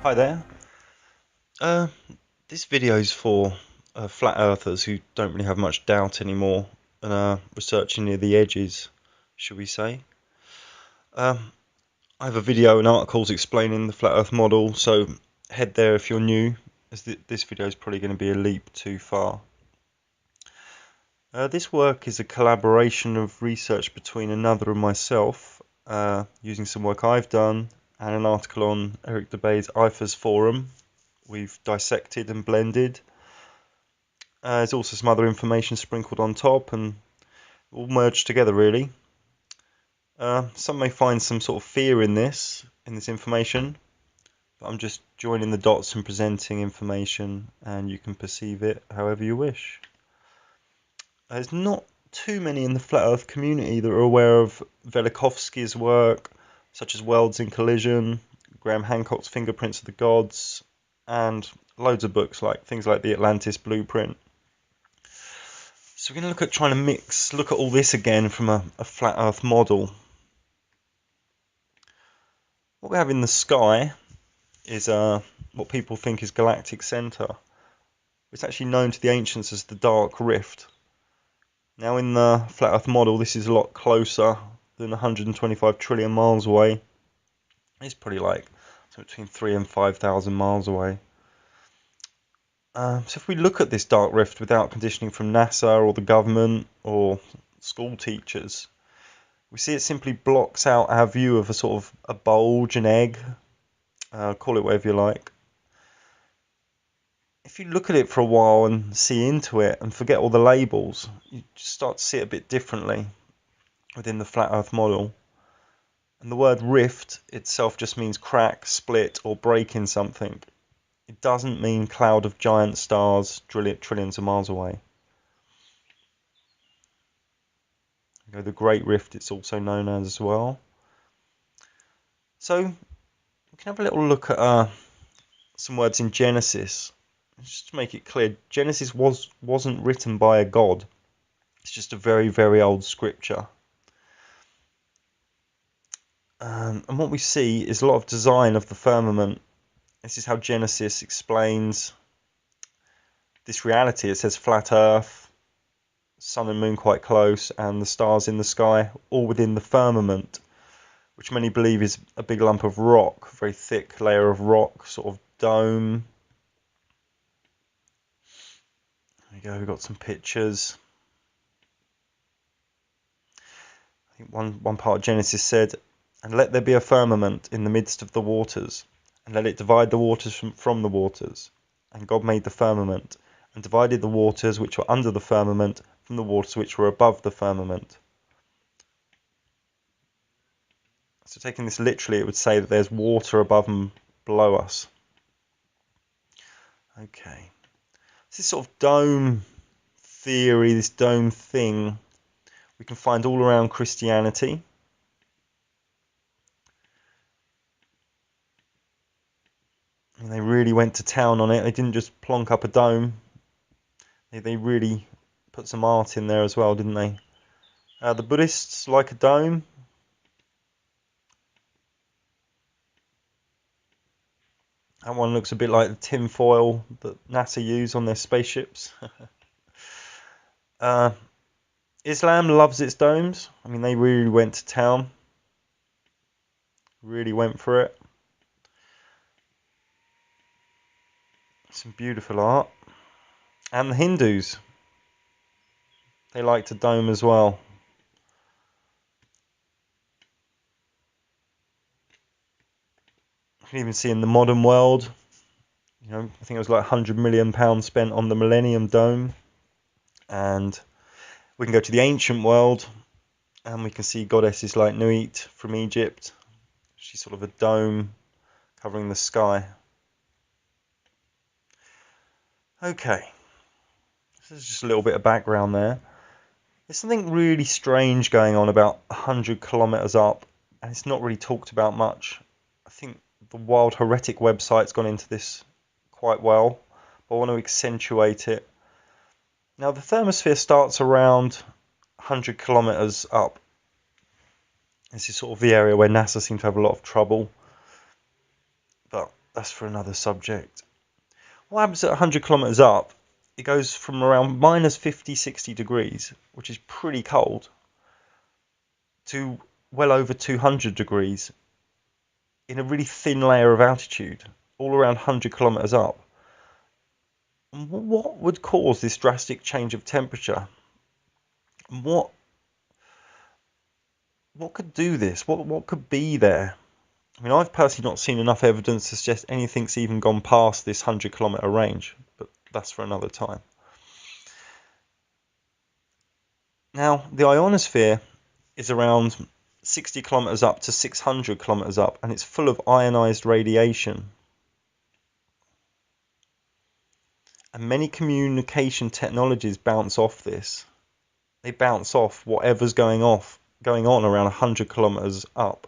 Hi there. Uh, this video is for flat earthers who don't really have much doubt anymore and are researching near the edges, should we say. Um, I have a video and articles explaining the flat earth model, so head there if you're new, as this video is probably going to be a leap too far. This work is a collaboration of research between another and myself, using some work I've done and an article on Eric Debay's IFAS forum. We've dissected and blended. There's also some other information sprinkled on top and all merged together really. Some may find some sort of fear in this information, but I'm just joining the dots and presenting information, and you can perceive it however you wish. There's not too many in the flat earth community that are aware of Velikovsky's work, such as Worlds in Collision, Graham Hancock's Fingerprints of the Gods, and loads of books like things like the Atlantis Blueprint. So we're going to look at trying to look at all this again from a flat earth model. What we have in the sky is what people think is galactic center. It's actually known to the ancients as the dark rift. Now in the flat earth model this is a lot closer than 125 trillion miles away. It's probably like between 3,000 and 5,000 miles away. So if we look at this dark rift without conditioning from NASA or the government or school teachers, we see it simply blocks out our view of a sort of a bulge, an egg, call it whatever you like. If you look at it for a while and see into it and forget all the labels, you just start to see it a bit differently within the flat earth model. And the word rift itself just means crack, split, or break in something. It doesn't mean cloud of giant stars trillions of miles away. The Great Rift it's also known as well. So we can have a little look at some words in Genesis. Just to make it clear, Genesis wasn't written by a god. It's just a very, very old scripture. And what we see is a lot of design of the firmament. This is how Genesis explains this reality. It says flat earth, sun and moon quite close, and the stars in the sky, all within the firmament, which many believe is a big lump of rock, a very thick layer of rock, sort of dome. There we go, we've got some pictures. I think one part of Genesis said, "And let there be a firmament in the midst of the waters, and let it divide the waters from the waters. And God made the firmament, and divided the waters which were under the firmament from the waters which were above the firmament." So taking this literally, it would say that there's water above and below us. Okay. This sort of dome theory, this dome thing, we can find all around Christianity. And they really went to town on it. They didn't just plonk up a dome. They really put some art in there as well, didn't they? The Buddhists like a dome. That one looks a bit like the tin foil that NASA use on their spaceships. Islam loves its domes. I mean, they really went to town. Really went for it. Some beautiful art. And the Hindus, they liked a dome as well. You can even see in the modern world, I think it was like £100 million spent on the Millennium Dome. And we can go to the ancient world and we can see goddesses like Nuit from Egypt. She's sort of a dome covering the sky. Okay, this is just a little bit of background there. There's something really strange going on about 100 kilometers up, and it's not really talked about much. I think the Wild Heretic website's gone into this quite well, but I want to accentuate it. Now, the thermosphere starts around 100 kilometers up. This is sort of the area where NASA seem to have a lot of trouble. But that's for another subject. What happens at 100 kilometers up? It goes from around minus 50, 60 degrees, which is pretty cold, to well over 200 degrees in a really thin layer of altitude, all around 100 kilometers up. What would cause this drastic change of temperature? What could do this? What could be there? I mean, I've personally not seen enough evidence to suggest anything's even gone past this 100-kilometer range, but that's for another time. Now, the ionosphere is around 60 kilometers up to 600 kilometers up, and it's full of ionized radiation. And many communication technologies bounce off this. They bounce off whatever's going on around 100 kilometers up.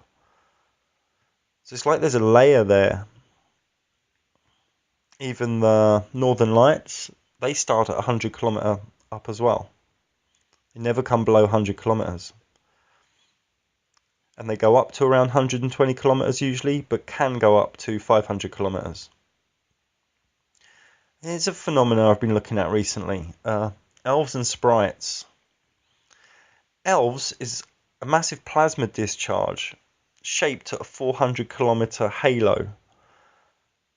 So it's like there's a layer there. Even the northern lights, they start at 100 kilometer up as well. They never come below 100 kilometers. And they go up to around 120 kilometers usually, but can go up to 500 kilometers. It's a phenomenon I've been looking at recently. Elves and sprites. Elves is a massive plasma discharge shaped at a 400 kilometer halo.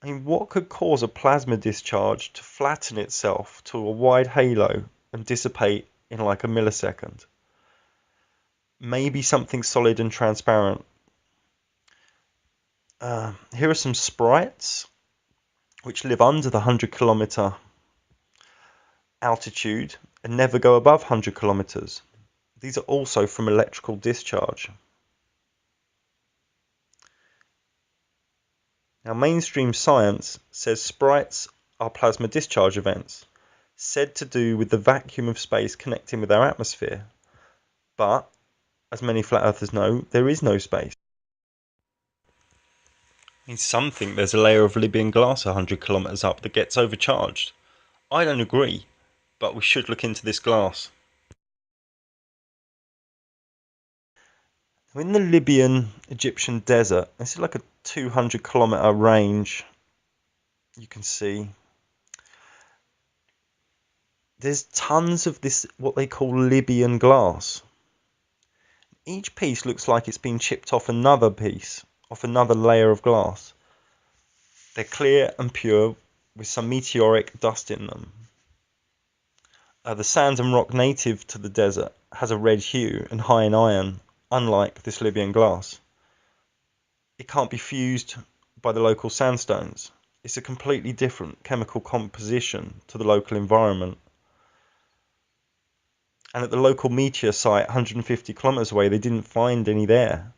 I mean, what could cause a plasma discharge to flatten itself to a wide halo and dissipate in like a millisecond? Maybe something solid and transparent. Here are some sprites which live under the 100 kilometer altitude and never go above 100 kilometers. These are also from electrical discharge. Now, mainstream science says sprites are plasma discharge events, said to do with the vacuum of space connecting with our atmosphere. But, as many flat earthers know, there is no space. I mean, some think there's a layer of Libyan glass 100 kilometers up that gets overcharged. I don't agree, but we should look into this glass. In the Libyan Egyptian desert, this is like a 200 kilometer range. You can see there's tons of this, what they call Libyan glass. Each piece looks like it's been chipped off another piece, off another layer of glass. They're clear and pure with some meteoric dust in them. The sand and rock native to the desert has a red hue and high in iron, unlike this Libyan glass. It can't be fused by the local sandstones. It's a completely different chemical composition to the local environment. And at the local meteor site 150 kilometers away, they didn't find any there.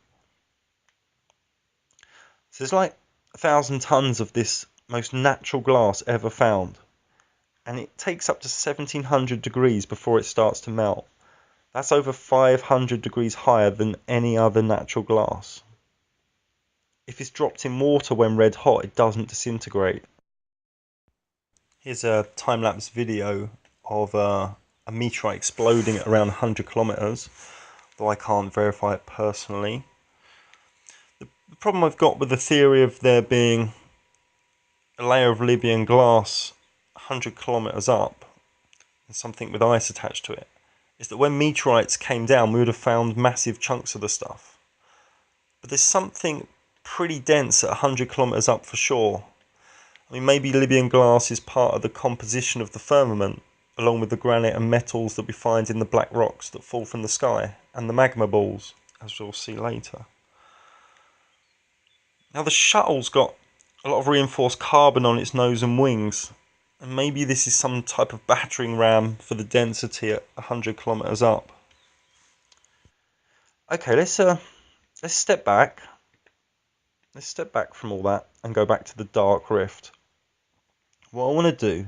So there's like 1,000 tons of this most natural glass ever found. And it takes up to 1700 degrees before it starts to melt. That's over 500 degrees higher than any other natural glass. If it's dropped in water when red hot, it doesn't disintegrate. Here's a time-lapse video of a meteorite exploding at around 100 kilometers, though I can't verify it personally. The problem I've got with the theory of there being a layer of Libyan glass 100 kilometers up and something with ice attached to it is that when meteorites came down, we would have found massive chunks of the stuff. But there's something pretty dense at 100 kilometers up for sure. I mean, maybe Libyan glass is part of the composition of the firmament, along with the granite and metals that we find in the black rocks that fall from the sky, and the magma balls, as we'll see later. Now, the shuttle's got a lot of reinforced carbon on its nose and wings, and maybe this is some type of battering ram for the density at 100 kilometers up. Okay, let's step back. Let's step back from all that and go back to the Dark Rift. What I want to do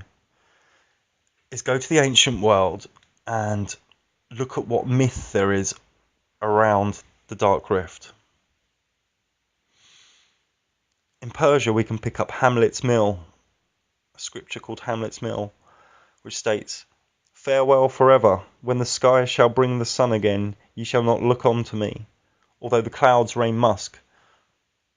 is go to the ancient world and look at what myth there is around the Dark Rift. In Persia, we can pick up Hamlet's Mill, a scripture called Hamlet's Mill, which states, "Farewell forever. When the sky shall bring the sun again, ye shall not look on to me. Although the clouds rain musk,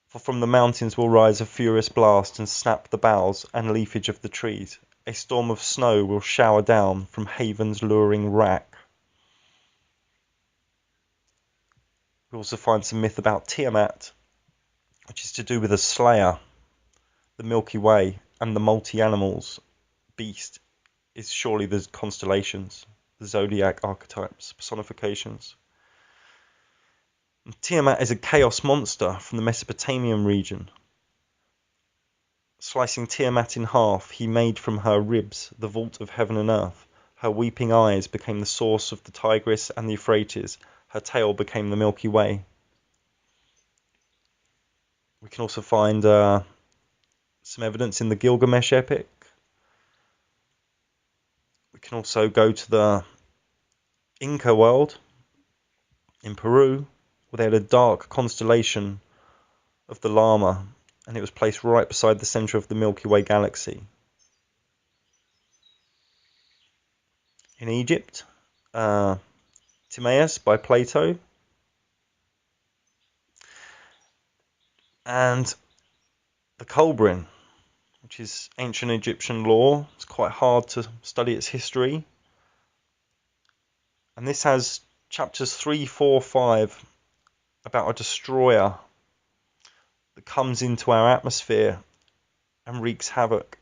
For from the mountains will rise a furious blast and snap the boughs and leafage of the trees. A storm of snow will shower down from haven's luring wrack. We also find some myth about Tiamat, which is to do with a slayer. The Milky Way and the multi-animals beast is surely the constellations, the zodiac archetypes, personifications. And Tiamat is a chaos monster from the Mesopotamian region. Slicing Tiamat in half, he made from her ribs the vault of heaven and earth. Her weeping eyes became the source of the Tigris and the Euphrates. Her tail became the Milky Way. We can also find some evidence in the Gilgamesh epic. We can also go to the Inca world in Peru, where they had a dark constellation of the llama, and it was placed right beside the center of the Milky Way galaxy. In Egypt, Timaeus by Plato, and the Kolbrin, which is ancient Egyptian lore. It's quite hard to study its history. And this has chapters 3, 4, 5 about a destroyer that comes into our atmosphere and wreaks havoc.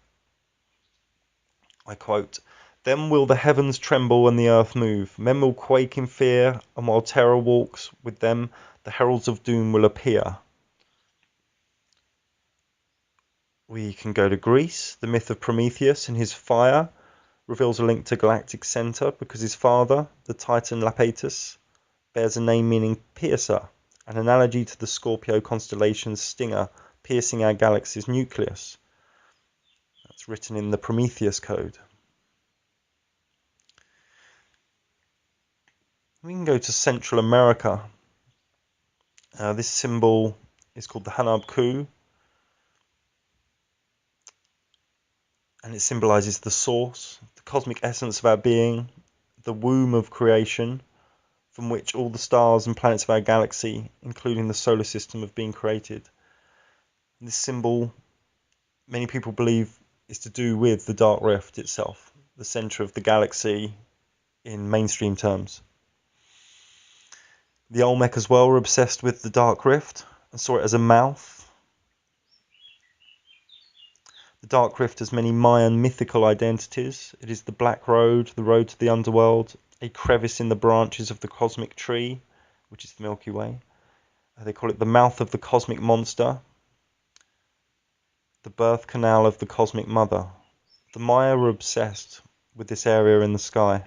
I quote, "Then will the heavens tremble and the earth move. Men will quake in fear, and while terror walks with them, the heralds of doom will appear." We can go to Greece. The myth of Prometheus and his fire reveals a link to galactic center because his father, the Titan Lapetus, bears a name meaning piercer, an analogy to the Scorpio constellation's stinger piercing our galaxy's nucleus. That's written in the Prometheus Code. We can go to Central America. This symbol is called the Hanab Ku, and it symbolizes the source, the cosmic essence of our being, the womb of creation, from which all the stars and planets of our galaxy, including the solar system, have been created. This symbol, many people believe, is to do with the Dark Rift itself, the center of the galaxy in mainstream terms. The Olmec as well were obsessed with the Dark Rift and saw it as a mouth. The Dark Rift has many Mayan mythical identities. It is the Black Road, the road to the underworld, a crevice in the branches of the cosmic tree, which is the Milky Way. They call it the mouth of the cosmic monster, the birth canal of the cosmic mother. The Maya were obsessed with this area in the sky.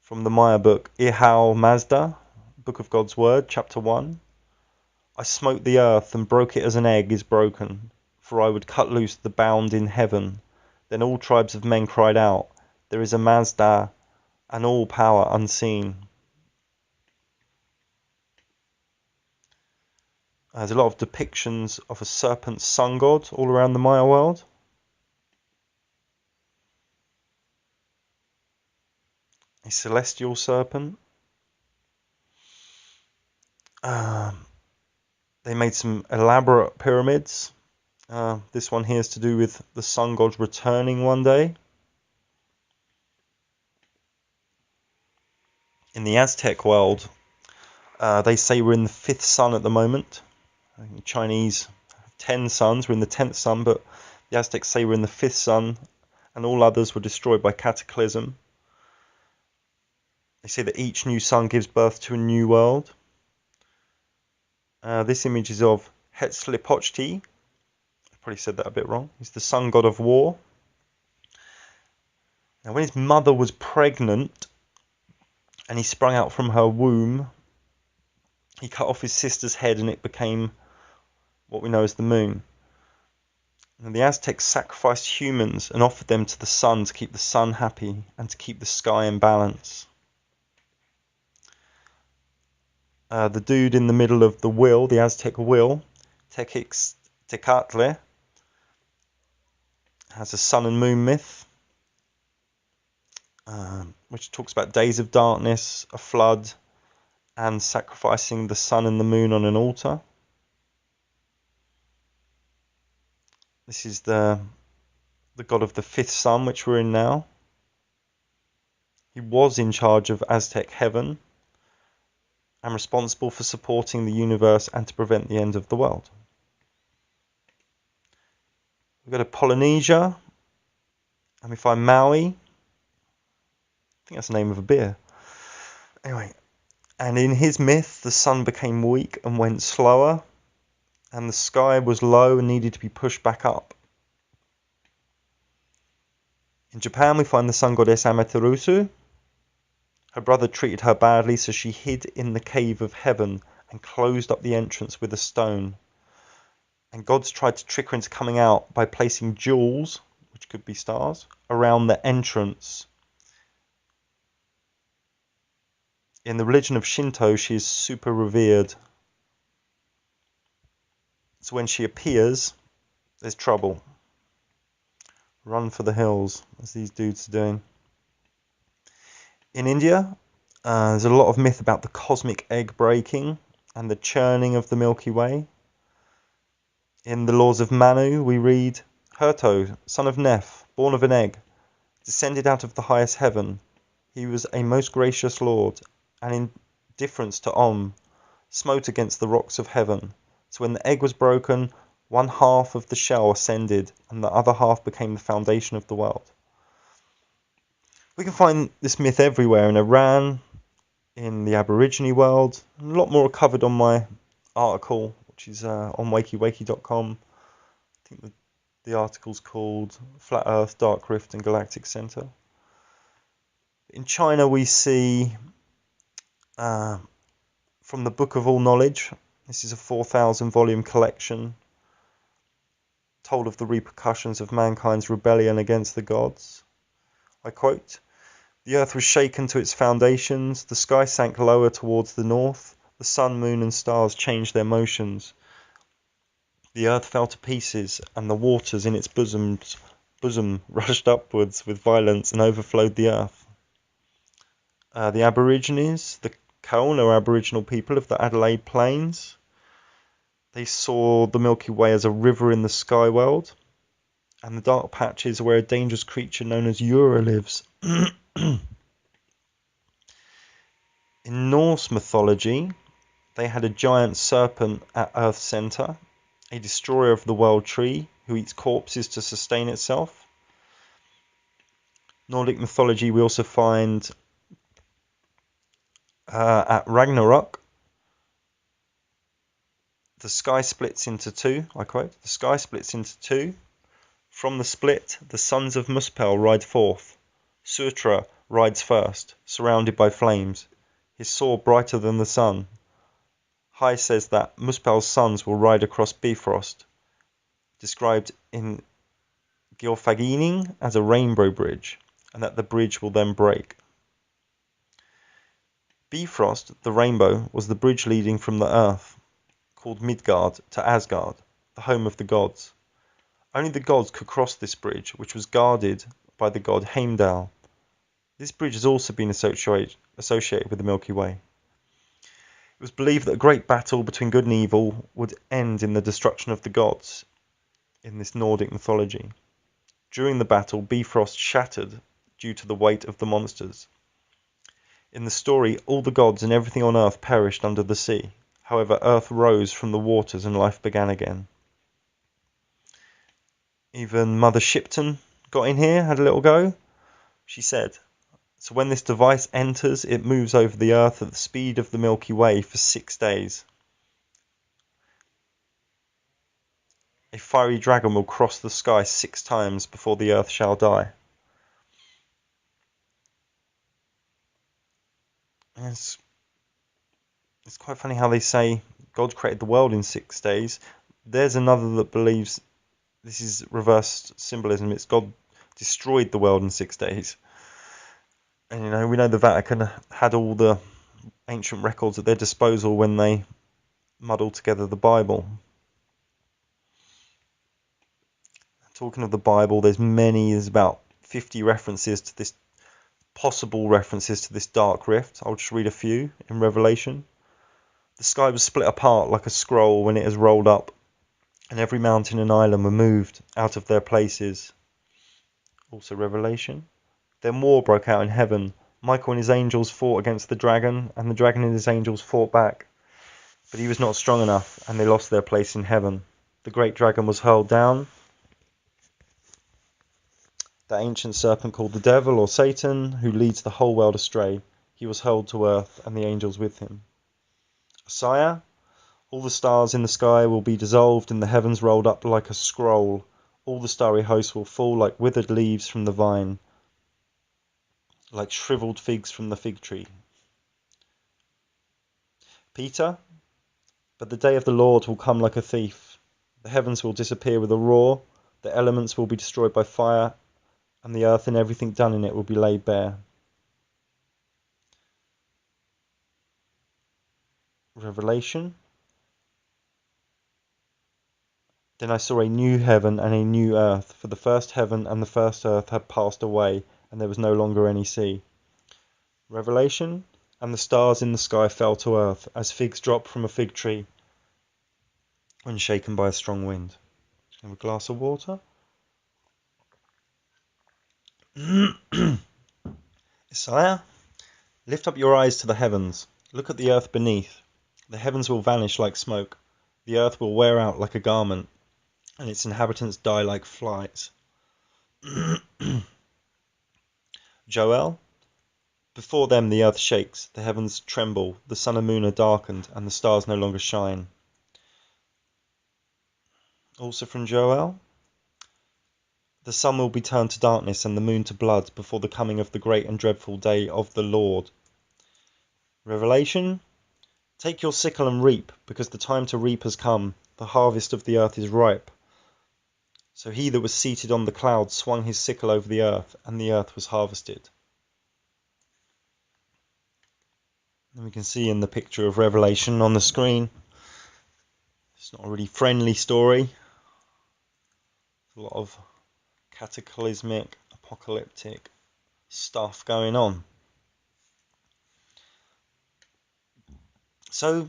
From the Maya book, Ihau Mazda, Book of God's Word, Chapter 1. I smote the earth and broke it as an egg is broken, for I would cut loose the bound in heaven. Then all tribes of men cried out, there is a Mazda, and all power unseen. There's a lot of depictions of a serpent sun god all around the Maya world. A celestial serpent. They made some elaborate pyramids. This one here is to do with the sun god returning one day. In the Aztec world, they say we're in the 5th sun at the moment. The Chinese have 10 suns, we're in the 10th sun, but the Aztecs say we're in the 5th sun, and all others were destroyed by Cataclysm. They say that each new sun gives birth to a new world. This image is of Huitzilopochtli. I probably said that a bit wrong. He's the sun god of war. Now, when his mother was pregnant and he sprung out from her womb, he cut off his sister's head and it became what we know as the moon. And the Aztecs sacrificed humans and offered them to the sun to keep the sun happy and to keep the sky in balance. The dude in the middle of the wheel, the Aztec wheel, Tecatli, has a sun and moon myth, which talks about days of darkness, a flood, and sacrificing the sun and the moon on an altar. This is the god of the fifth sun, which we're in now. He was in charge of Aztec heaven and responsible for supporting the universe and to prevent the end of the world. We go to Polynesia and we find Maui. I think that's the name of a beer. Anyway, and in his myth, the sun became weak and went slower, and the sky was low and needed to be pushed back up. In Japan, we find the sun goddess Amaterasu. Her brother treated her badly, so she hid in the cave of heaven and closed up the entrance with a stone. And gods tried to trick her into coming out by placing jewels, which could be stars, around the entrance. In the religion of Shinto, she is super revered. So when she appears, there's trouble. Run for the hills, as these dudes are doing. In India, there's a lot of myth about the cosmic egg breaking and the churning of the Milky Way. In the Laws of Manu, we read, Herto, son of Neph, born of an egg, descended out of the highest heaven. He was a most gracious lord, and in difference to Om, smote against the rocks of heaven. So when the egg was broken, one half of the shell ascended, and the other half became the foundation of the world. We can find this myth everywhere in Iran, in the Aborigine world. A lot more covered on my article, which is on wakewakey.com. I think the article's called Flat Earth, Dark Rift and Galactic Center. In China, we see from the Book of All Knowledge, this is a 4,000 volume collection, told of the repercussions of mankind's rebellion against the gods. I quote, "The earth was shaken to its foundations, the sky sank lower towards the north, the sun, moon and stars changed their motions. The earth fell to pieces, and the waters in its bosom rushed upwards with violence and overflowed the earth." The Aborigines, the Kaurna Aboriginal people of the Adelaide Plains, they saw the Milky Way as a river in the sky world, and the dark patches where a dangerous creature known as Ura lives. In Norse mythology, they had a giant serpent at Earth's center, a destroyer of the world tree who eats corpses to sustain itself. Nordic mythology, we also find at Ragnarok, the sky splits into two. I quote, "The sky splits into two. From the split, the sons of Muspel ride forth. Surtra rides first, surrounded by flames, his sword brighter than the sun. Hai says that Muspel's sons will ride across Bifrost, described in Gylfaginning as a rainbow bridge, and that the bridge will then break." Bifrost, the rainbow, was the bridge leading from the earth, called Midgard, to Asgard, the home of the gods. Only the gods could cross this bridge, which was guarded by the god Heimdall. This bridge has also been associated with the Milky Way. It was believed that a great battle between good and evil would end in the destruction of the gods in this Nordic mythology. During the battle, Bifrost shattered due to the weight of the monsters. In the story, all the gods and everything on Earth perished under the sea. However, Earth rose from the waters and life began again. Even Mother Shipton got in here, had a little go. She said, "So when this device enters, it moves over the Earth at the speed of the Milky Way for 6 days. A fiery dragon will cross the sky 6 times before the Earth shall die." It's quite funny how they say God created the world in 6 days. There's another that believes this is reversed symbolism. It's God destroyed the world in 6 days. And we know the Vatican had all the ancient records at their disposal when they muddled together the Bible. Talking of the Bible, there's about 50 references to this possible references to this dark rift. I'll just read a few in Revelation. The sky was split apart like a scroll when it is rolled up, and every mountain and island were moved out of their places. Also Revelation. Then war broke out in heaven. Michael and his angels fought against the dragon, and the dragon and his angels fought back. But he was not strong enough, and they lost their place in heaven. The great dragon was hurled down, that ancient serpent called the devil or Satan, who leads the whole world astray. He was hurled to earth, and the angels with him. Isaiah. All the stars in the sky will be dissolved, and the heavens rolled up like a scroll. All the starry hosts will fall like withered leaves from the vine, like shriveled figs from the fig tree. Peter. But the day of the Lord will come like a thief. The heavens will disappear with a roar, the elements will be destroyed by fire, and the earth and everything done in it will be laid bare. Revelation. Then I saw a new heaven and a new earth, for the first heaven and the first earth had passed away, and there was no longer any sea. Revelation. And the stars in the sky fell to earth, as figs drop from a fig tree when shaken by a strong wind. Have a glass of water. Isaiah. Lift up your eyes to the heavens. Look at the earth beneath. The heavens will vanish like smoke. The earth will wear out like a garment, and its inhabitants die like flies. Joel. Before them the earth shakes, the heavens tremble, the sun and moon are darkened, and the stars no longer shine. Also from Joel. The sun will be turned to darkness and the moon to blood before the coming of the great and dreadful day of the Lord. Revelation. Take your sickle and reap, because the time to reap has come. The harvest of the earth is ripe. So he that was seated on the cloud swung his sickle over the earth, and the earth was harvested. And we can see in the picture of Revelation on the screen, it's not a really friendly story. A lot of cataclysmic, apocalyptic stuff going on. So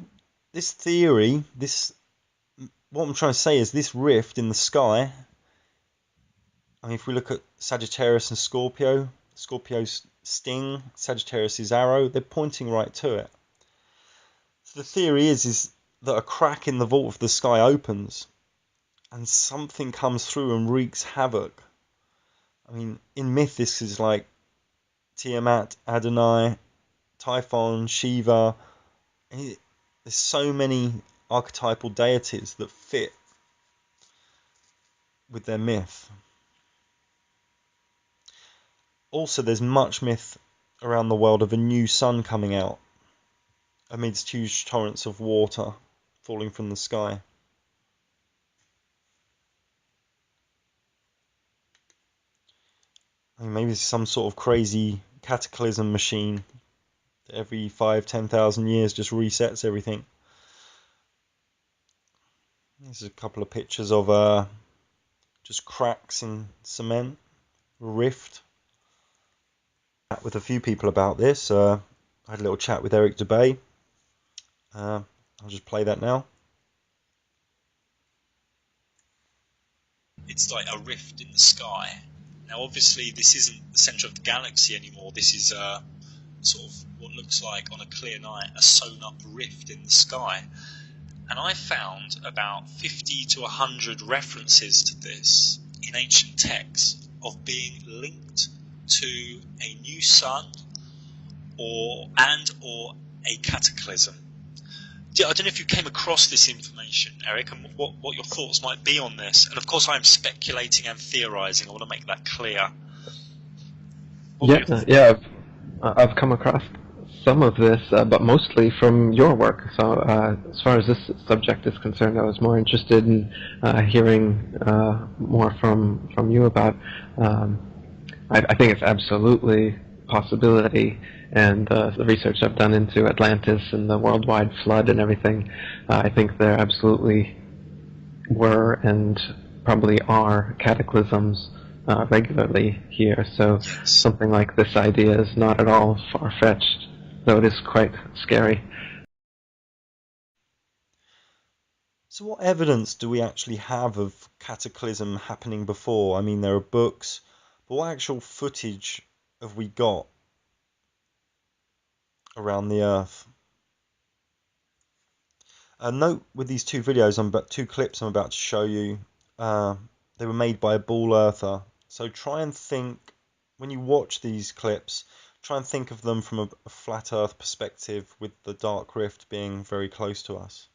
this theory, what I'm trying to say is this rift in the sky, I mean, if we look at Sagittarius and Scorpio, Scorpio's sting, Sagittarius' arrow, they're pointing right to it. So the theory is that a crack in the vault of the sky opens and something comes through and wreaks havoc. I mean, in myth this is like Tiamat, Adonai, Typhon, Shiva. There's so many archetypal deities that fit with their myth. Also, there's much myth around the world of a new sun coming out amidst huge torrents of water falling from the sky. I mean, maybe it's some sort of crazy cataclysm machine that every 5,000-10,000 years just resets everything. There's a couple of pictures of just cracks in cement, rift. With a few people about this. I had a little chat with Eric DeBay. I'll just play that now. It's like a rift in the sky. Now, obviously, this isn't the centre of the galaxy anymore. This is sort of what looks like, on a clear night, a sewn-up rift in the sky. And I found about 50 to 100 references to this in ancient texts of being linked to a new sun or a cataclysm. I don't know if you came across this information, Eric, and what your thoughts might be on this. And of course, I'm speculating and theorising. I want to make that clear. I've come across some of this, but mostly from your work. So as far as this subject is concerned, I was more interested in hearing more from you about. I think it's absolutely a possibility, and the research I've done into Atlantis and the worldwide flood and everything, I think there absolutely were and probably are cataclysms regularly here, so Yes. something like this idea is not at all far-fetched, though it is quite scary. So what evidence do we actually have of Cataclysm happening before? I mean, there are books, but what actual footage have we got around the Earth? Note with these two videos, two clips I'm about to show you, they were made by a ball earther. So try and think, when you watch these clips, try and think of them from a flat Earth perspective, with the dark rift being very close to us.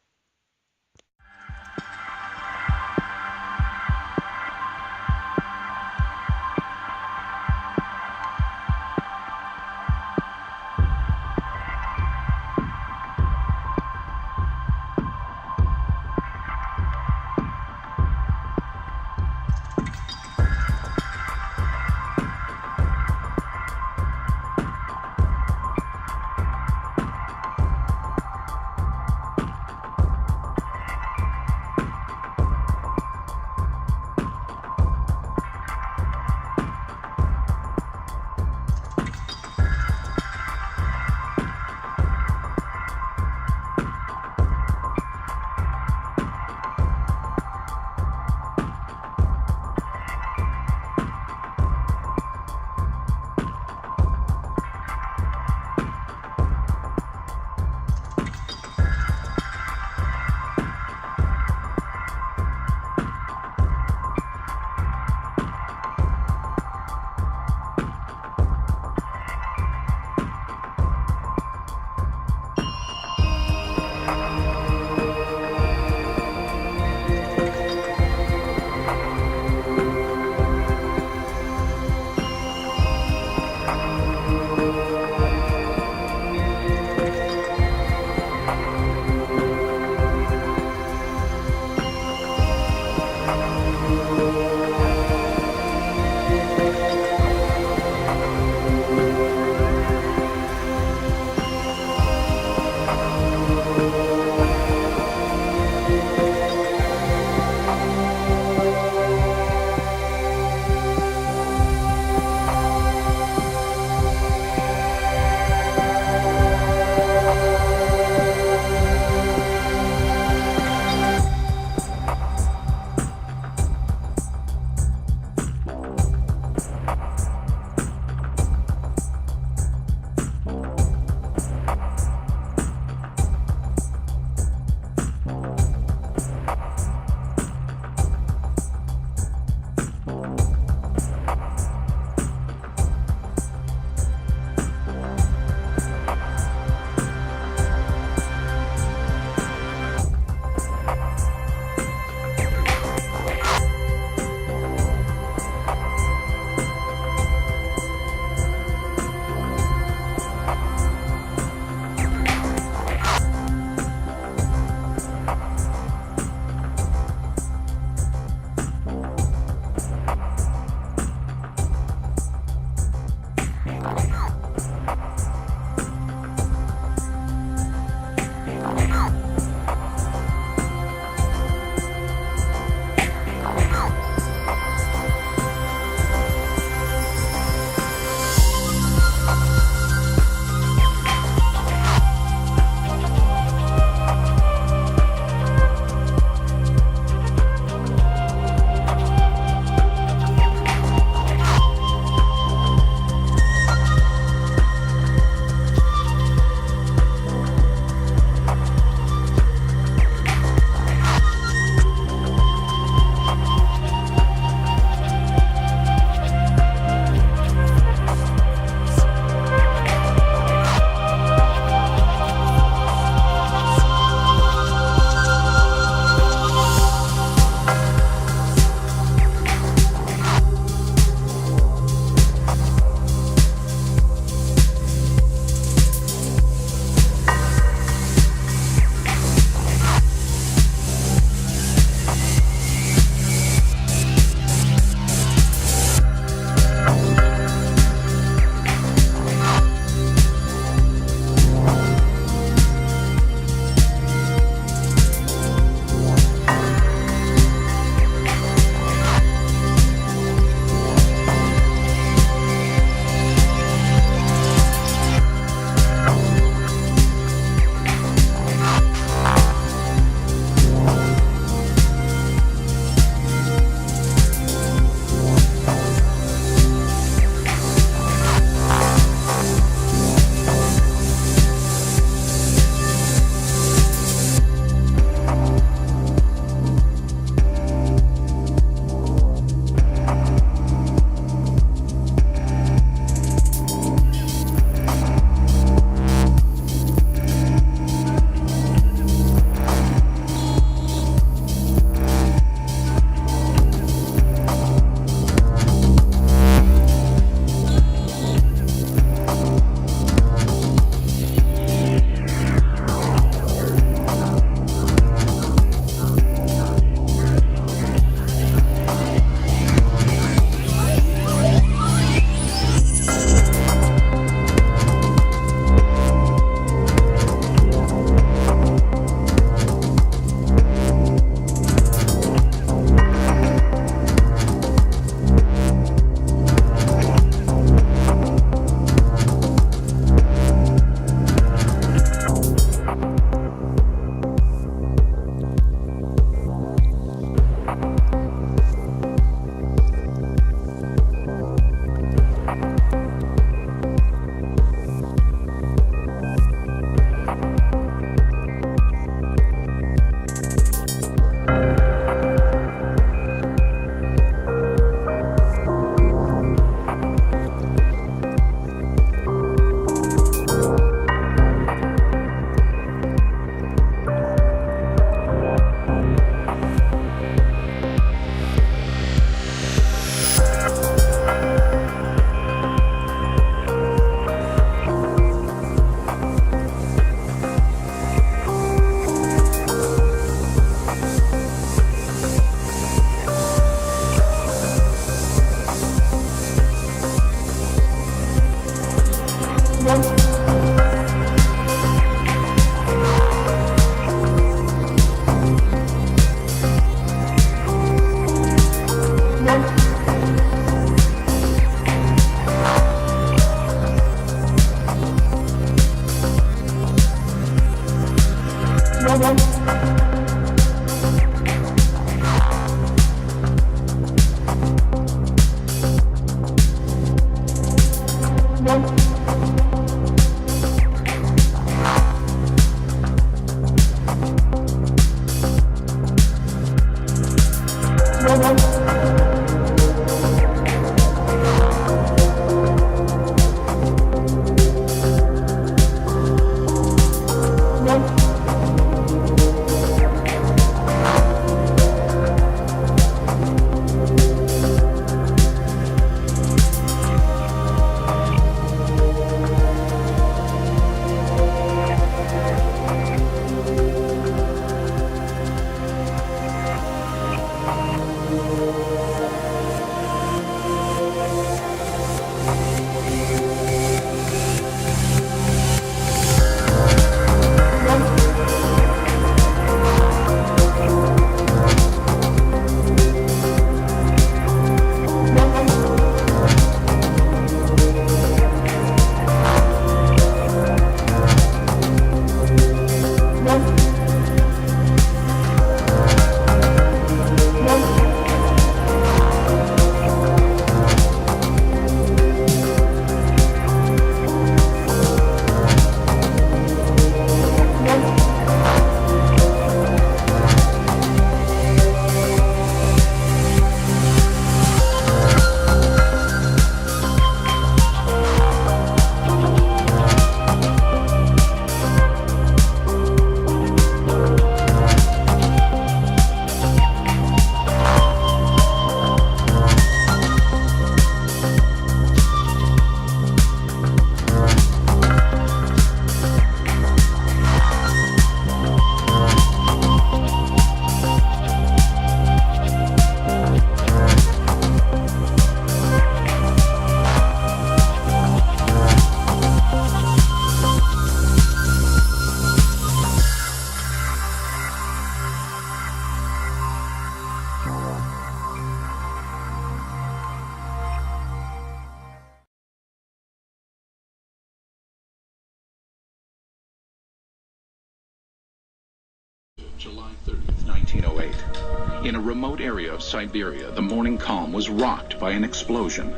July 30th, 1908. In a remote area of Siberia, the morning calm was rocked by an explosion.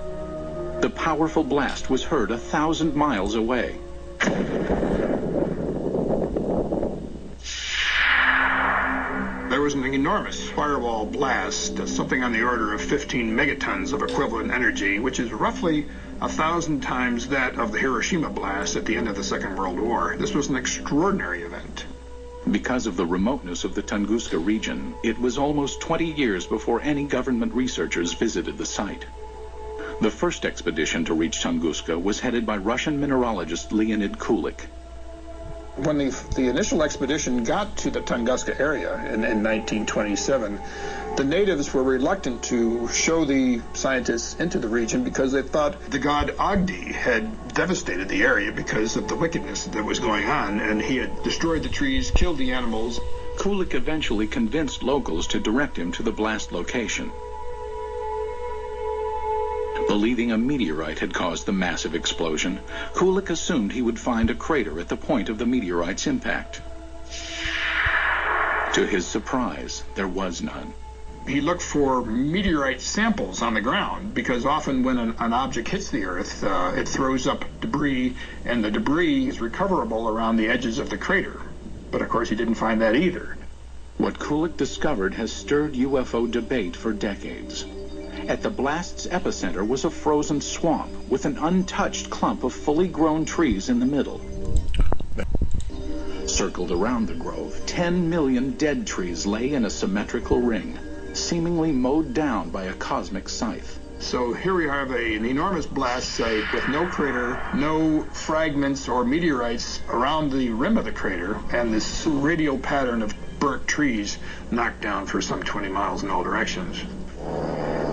The powerful blast was heard 1,000 miles away. There was an enormous firewall blast, something on the order of 15 megatons of equivalent energy, which is roughly 1,000 times that of the Hiroshima blast at the end of the Second World War. This was an extraordinary event. Because of the remoteness of the Tunguska region, it was almost 20 years before any government researchers visited the site. The first expedition to reach Tunguska was headed by Russian mineralogist Leonid Kulik. When the initial expedition got to the Tunguska area in 1927, the natives were reluctant to show the scientists into the region because they thought the god Agdi had devastated the area because of the wickedness that was going on, and he had destroyed the trees, killed the animals. Kulik eventually convinced locals to direct him to the blast location. Believing a meteorite had caused the massive explosion, Kulik assumed he would find a crater at the point of the meteorite's impact. To his surprise, there was none. He looked for meteorite samples on the ground because often when an object hits the Earth, it throws up debris, and the debris is recoverable around the edges of the crater. But of course he didn't find that either. What Kulik discovered has stirred UFO debate for decades. At the blast's epicenter was a frozen swamp with an untouched clump of fully grown trees in the middle. Circled around the grove, 10 million dead trees lay in a symmetrical ring, seemingly mowed down by a cosmic scythe. So here we have an enormous blast site with no crater, no fragments or meteorites around the rim of the crater, and this radial pattern of burnt trees knocked down for some 20 miles in all directions.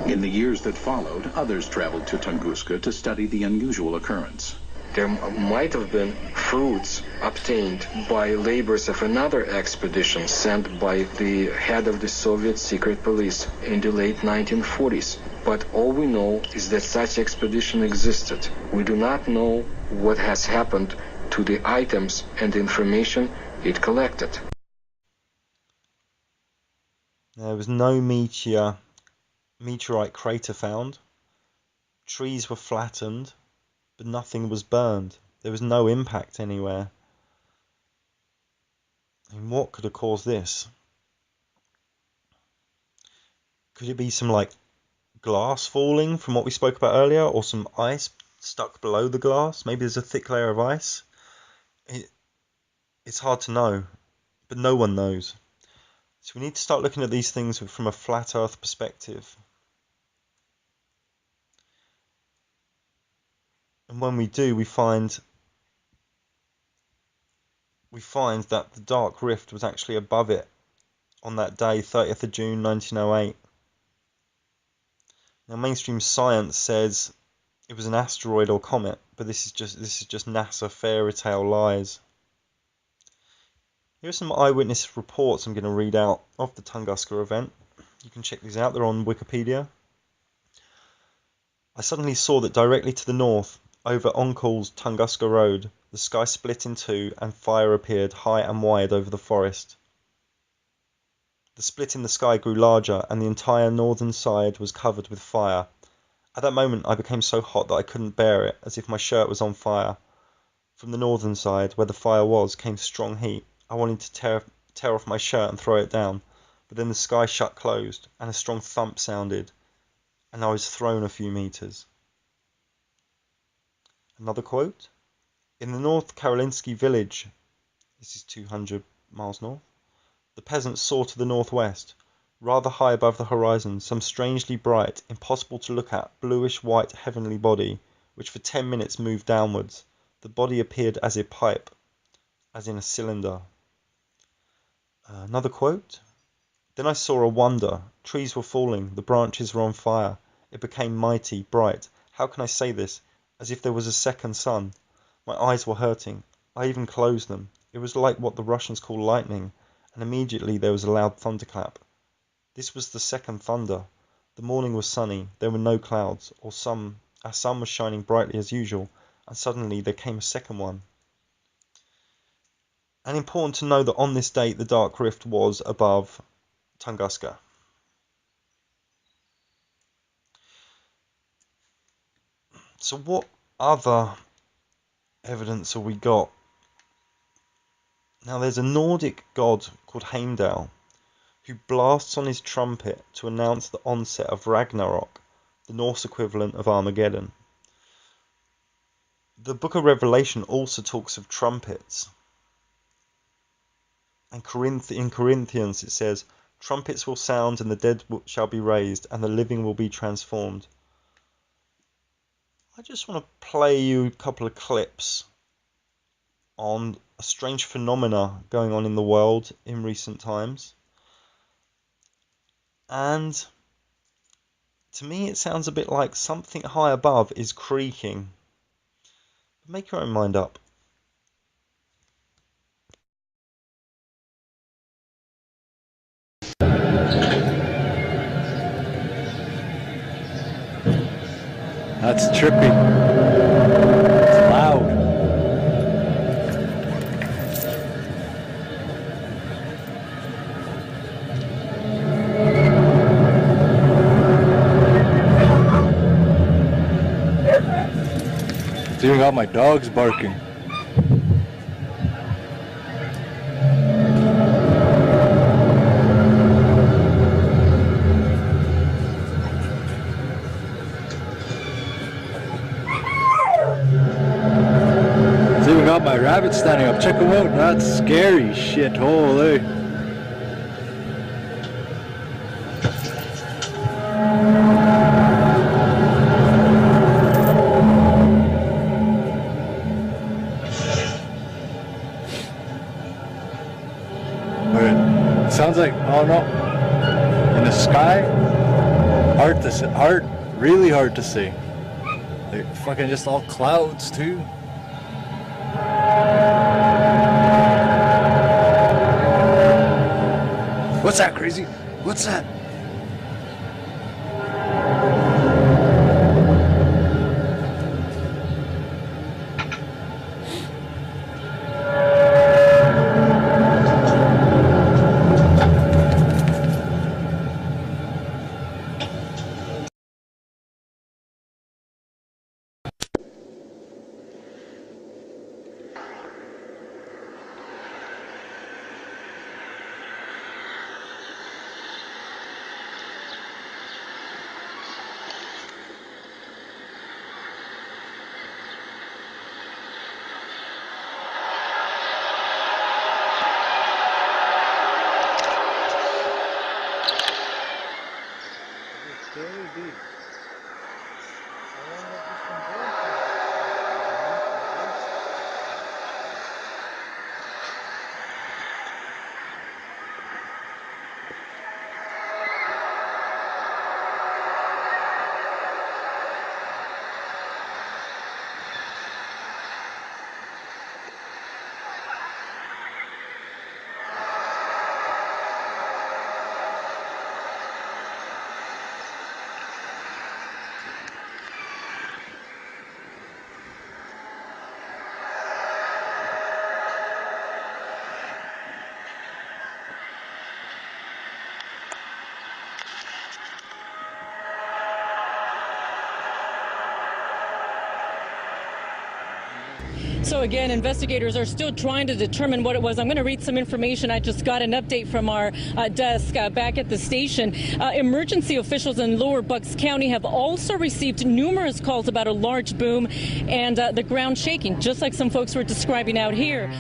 In the years that followed, others traveled to Tunguska to study the unusual occurrence. There might have been fruits obtained by labors of another expedition sent by the head of the Soviet secret police in the late 1940s. But all we know is that such expedition existed. We do not know what has happened to the items and the information it collected. There was no meteorite crater found. Trees were flattened, but nothing was burned. There was no impact anywhere. And what could have caused this? Could it be some glass falling from what we spoke about earlier, or some ice stuck below the glass? Maybe there's a thick layer of ice. It's hard to know, but no one knows. So we need to start looking at these things from a flat Earth perspective. And when we do, we find that the dark rift was actually above it on that day, 30th of June 1908. Now, mainstream science says it was an asteroid or comet, but this is just NASA fairy tale lies. Here are some eyewitness reports I'm going to read out of the Tunguska event. You can check these out, they're on Wikipedia. I suddenly saw that directly to the north, over Onkel's Tunguska Road, the sky split in two and fire appeared high and wide over the forest. The split in the sky grew larger and the entire northern side was covered with fire. At that moment I became so hot that I couldn't bear it, as if my shirt was on fire. From the northern side, where the fire was, came strong heat. I wanted to tear off my shirt and throw it down, but then the sky shut closed and a strong thump sounded, and I was thrown a few meters. Another quote. In the North Karolinsky village, this is 200 miles north, the peasants saw to the northwest, rather high above the horizon, some strangely bright, impossible to look at, bluish-white heavenly body, which for 10 minutes moved downwards. The body appeared as a pipe, as in a cylinder. Another quote. Then I saw a wonder. Trees were falling, the branches were on fire. It became mighty, bright. How can I say this? As if there was a second sun. My eyes were hurting. I even closed them. It was like what the Russians call lightning, and immediately there was a loud thunderclap. This was the second thunder. The morning was sunny. There were no clouds, our sun was shining brightly as usual, and suddenly there came a second one. And important to know that on this date the Dark Rift was above Tunguska. So what other evidence have we got? Now there's a Nordic god called Heimdall who blasts on his trumpet to announce the onset of Ragnarok, the Norse equivalent of Armageddon. The Book of Revelation also talks of trumpets. And in Corinthians it says, "Trumpets will sound and the dead shall be raised and the living will be transformed." I just want to play you a couple of clips on a strange phenomena going on in the world in recent times. And to me it sounds a bit like something high above is creaking. But make your own mind up. That's trippy. It's loud. It's even got my dogs barking. Got my rabbit standing up. Check them out. That's scary shit. Holy. It sounds like, oh no, in the sky, hard to see, really hard to see. They're fucking just all clouds too. What's that, crazy? What's that? So again, investigators are still trying to determine what it was. I'm going to read some information. I just got an update from our desk back at the station. Emergency officials in Lower Bucks County have also received numerous calls about a large boom and the ground shaking, just like some folks were describing out here.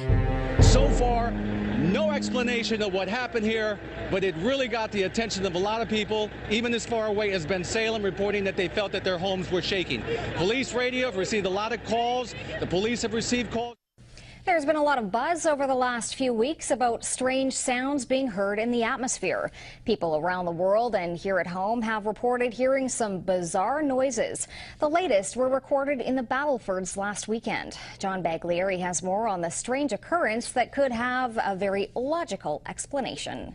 So far, no explanation of what happened here, but it really got the attention of a lot of people, even as far away as Ben Salem, reporting that they felt that their homes were shaking. Police radio have received a lot of calls. The police have received calls. There's been a lot of buzz over the last few weeks about strange sounds being heard in the atmosphere. People around the world and here at home have reported hearing some bizarre noises. The latest were recorded in the Battlefords last weekend. John Baglieri has more on the strange occurrence that could have a very logical explanation.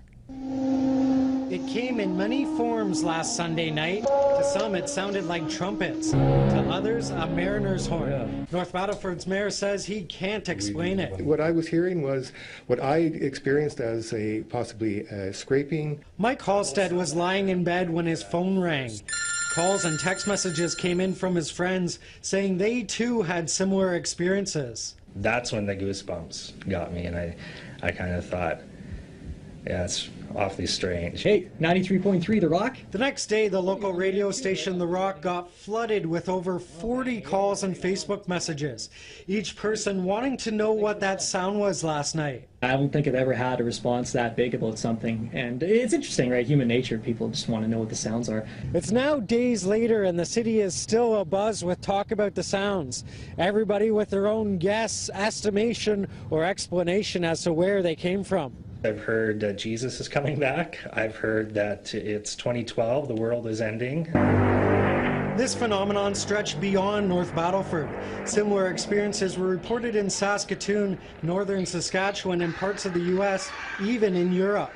It came in many forms last Sunday night. To some, it sounded like trumpets. To others, a mariner's horn. North Battleford's mayor says he can't explain it. What I was hearing was what I experienced as possibly scraping. Mike Halstead was lying in bed when his phone rang. Calls and text messages came in from his friends saying they too had similar experiences. That's when the goosebumps got me, and I kind of thought, yeah, it's awfully strange. Hey, 93.3 The Rock? The next day, the local radio station The Rock got flooded with over 40 calls and Facebook messages, each person wanting to know what that sound was last night. I don't think I've ever had a response that big about something, and it's interesting, right? Human nature, people just want to know what the sounds are. It's now days later, and the city is still abuzz with talk about the sounds. Everybody with their own guess, estimation, or explanation as to where they came from. I've heard that Jesus is coming back. I've heard that it's 2012, the world is ending. This phenomenon stretched beyond North Battleford. Similar experiences were reported in Saskatoon, northern Saskatchewan, and parts of the U.S., even in Europe.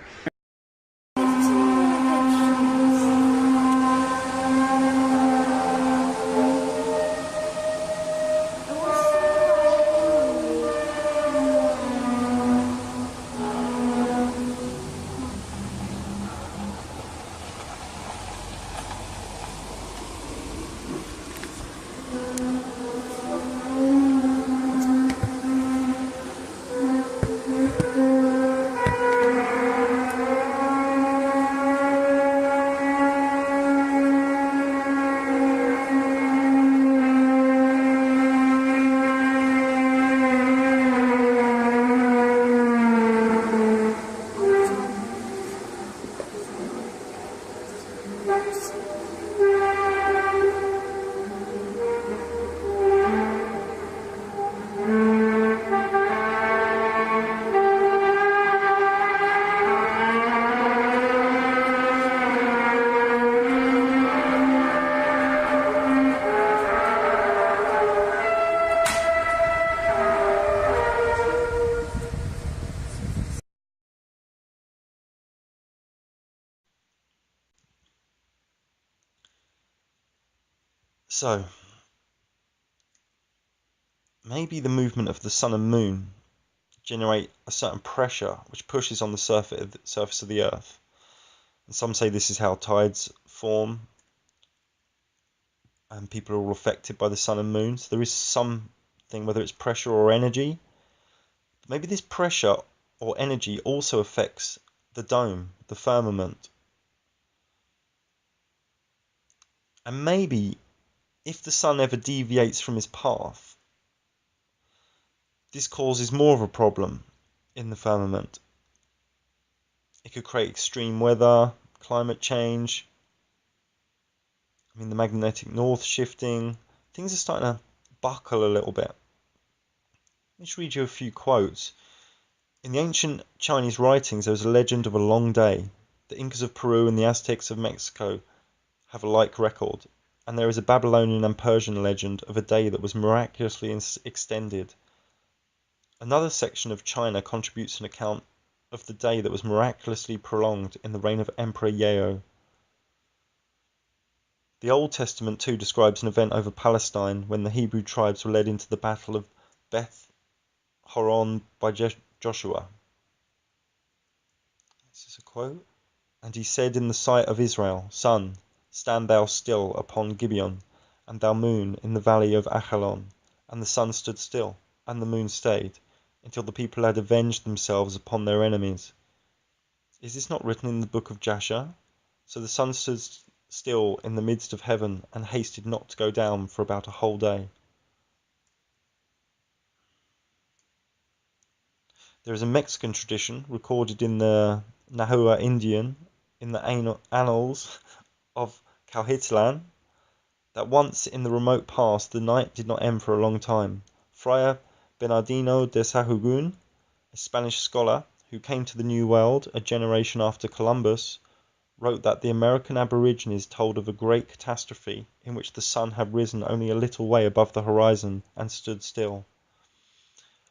So, maybe the movement of the sun and moon generate a certain pressure which pushes on the surface of the earth. And some say this is how tides form, and people are all affected by the sun and moon. So there is something, whether it's pressure or energy. Maybe this pressure or energy also affects the dome, the firmament. And maybe if the sun ever deviates from his path, this causes more of a problem in the firmament. It could create extreme weather, climate change. I mean, the magnetic north shifting. Things are starting to buckle a little bit. Let me just read you a few quotes. In the ancient Chinese writings, there was a legend of a long day. The Incas of Peru and the Aztecs of Mexico have a like record. And there is a Babylonian and Persian legend of a day that was miraculously extended. Another section of China contributes an account of the day that was miraculously prolonged in the reign of Emperor Yao. The Old Testament too describes an event over Palestine when the Hebrew tribes were led into the battle of Beth Horon by Joshua. This is a quote. And he said in the sight of Israel, Sun, stand thou still upon Gibeon, and thou moon in the valley of Achalon. And the sun stood still, and the moon stayed, until the people had avenged themselves upon their enemies. Is this not written in the book of Jasher? So the sun stood still in the midst of heaven, and hasted not to go down for about a whole day. There is a Mexican tradition recorded in the Nahua Indian, in the annals of Calhitlan, that once in the remote past the night did not end for a long time. Friar Bernardino de Sahagún, a Spanish scholar who came to the New World a generation after Columbus, wrote that the American Aborigines told of a great catastrophe in which the sun had risen only a little way above the horizon and stood still.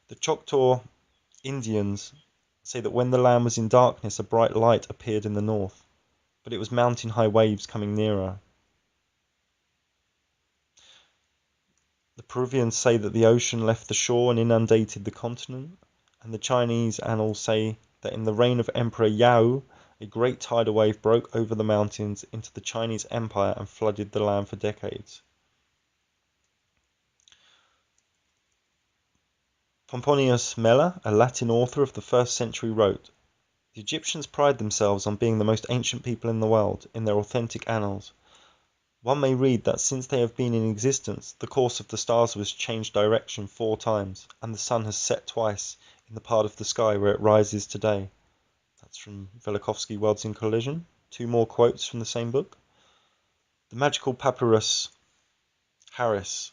The Choctaw Indians say that when the land was in darkness, a bright light appeared in the north. but it was mountain-high waves coming nearer. The Peruvians say that the ocean left the shore and inundated the continent, and the Chinese annals say that in the reign of Emperor Yao, a great tidal wave broke over the mountains into the Chinese Empire and flooded the land for decades. Pomponius Mela, a Latin author of the 1st century, wrote, "The Egyptians pride themselves on being the most ancient people in the world, in their authentic annals. One may read that since they have been in existence, the course of the stars has changed direction 4 times, and the sun has set twice in the part of the sky where it rises today." That's from Velikovsky, Worlds in Collision. 2 more quotes from the same book. The magical papyrus Harris